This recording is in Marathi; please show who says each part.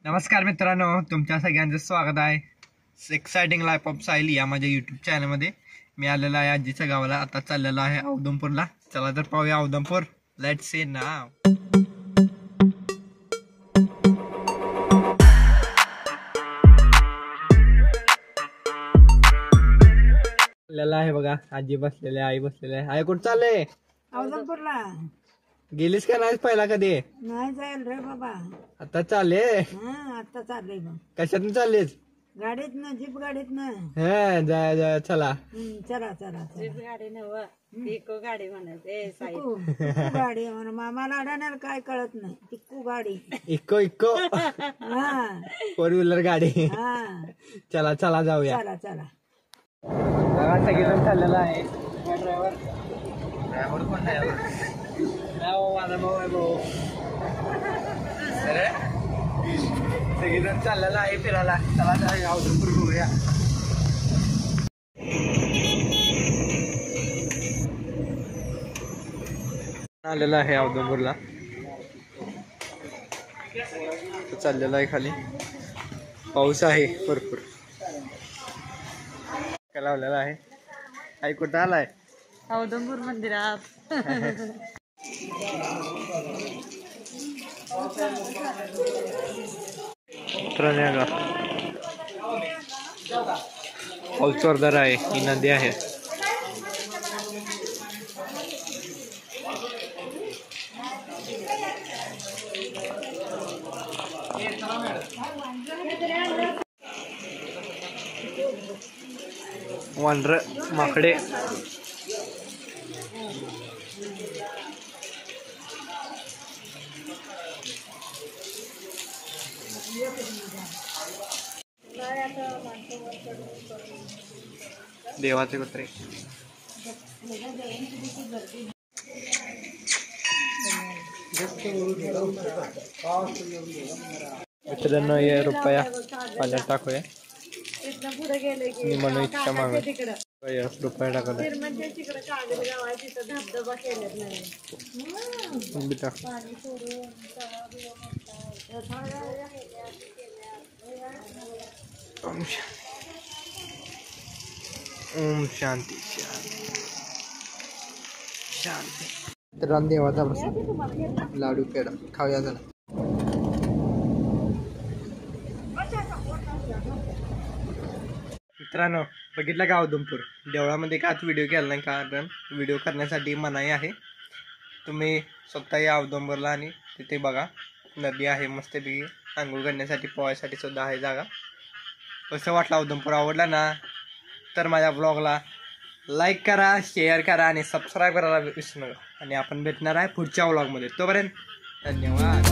Speaker 1: नमस्कार मित्रांनो, तुमच्या सगळ्यांचं स्वागत आहे एक्साइटिंग लाईफ ऑफ सायली या माझ्या यूट्यूब चॅनलमध्ये. मी आलेला आहे आजीच्या गावाला. आता चाललेला आहे औदुंपूरला. चला तर पाहूया औदुंपूर. लेट्स सी नाव. चाललेला आहे बघा. आजी बसलेले, आई बसलेले आहे. आई कुठं चालले?
Speaker 2: औदुंपूरला
Speaker 1: गेलीस का नाही पहिला कधी?
Speaker 2: नाही जाईल रे बाबा.
Speaker 1: आता चालले.
Speaker 2: आता चाललंय बघ.
Speaker 1: कशातून चाललीस?
Speaker 2: गाडीतनं, जीप गाडीतनं.
Speaker 1: हा, जाय जाय चला.
Speaker 2: चला चला
Speaker 3: जीप गाडी नव इको गाडी म्हणायचे
Speaker 2: टिक्कू गाडी म्हणून मामाला अडाण्याला काय कळत नाही. टिक्कू गाडी.
Speaker 1: इको इको
Speaker 2: हा
Speaker 1: 4 व्हीलर गाडी.
Speaker 2: हा
Speaker 1: चला चला जाऊया.
Speaker 2: चला चला.
Speaker 1: बघा सगळेजण चाललेला आहे. ड्रायव्हर ड्रायव्हर कोण नाही? माझा भाऊ आहे भाऊ. अरे सगळेजण चाललेला आहे फिरायला. चला जाऊया औदुंपूर बघूया. आलेला आहे औदुंपूरला. चाललेला आहे खाली. पाऊस आहे भरपूर. लावलेला आहे. आई कुठं आलाय?
Speaker 3: औदुंपूर मंदिरात.
Speaker 1: पाऊस जोरदार आहे. ही नदी आहे. वानर माकडे देवाचे कुत्रे. मित्रांनो हे रुपया पाण्यात टाकूया.
Speaker 3: पुढे गेले की
Speaker 1: म्हणून इतका माग रुपया टाकला.
Speaker 3: धबधबा केलेत नाही.
Speaker 1: ओम शांती शांती शांती. तर देवाचा प्रसाद लाडू पेढा खाऊया. चला मित्रांनो, बघितलं का औदुंपूर देवळामध्ये का व्हिडिओ केला नाही? कारण व्हिडिओ करण्यासाठी मनाई आहे. तुम्ही स्वतः या औदुंपूरला आणि तिथे बघा. नदी आहे मस्तपैकी. आंघोळ करण्यासाठी पोहायसाठी सुद्धा आहे जागा. कसं वाटलं औदुंपूर? आवडला ना? तर माझ्या ब्लॉगला लाईक करा, शेअर करा आणि सबस्क्राईब करायला विसरू नका. आणि आपण भेटणार आहे पुढच्या व्लॉगमध्ये. तोपर्यंत धन्यवाद.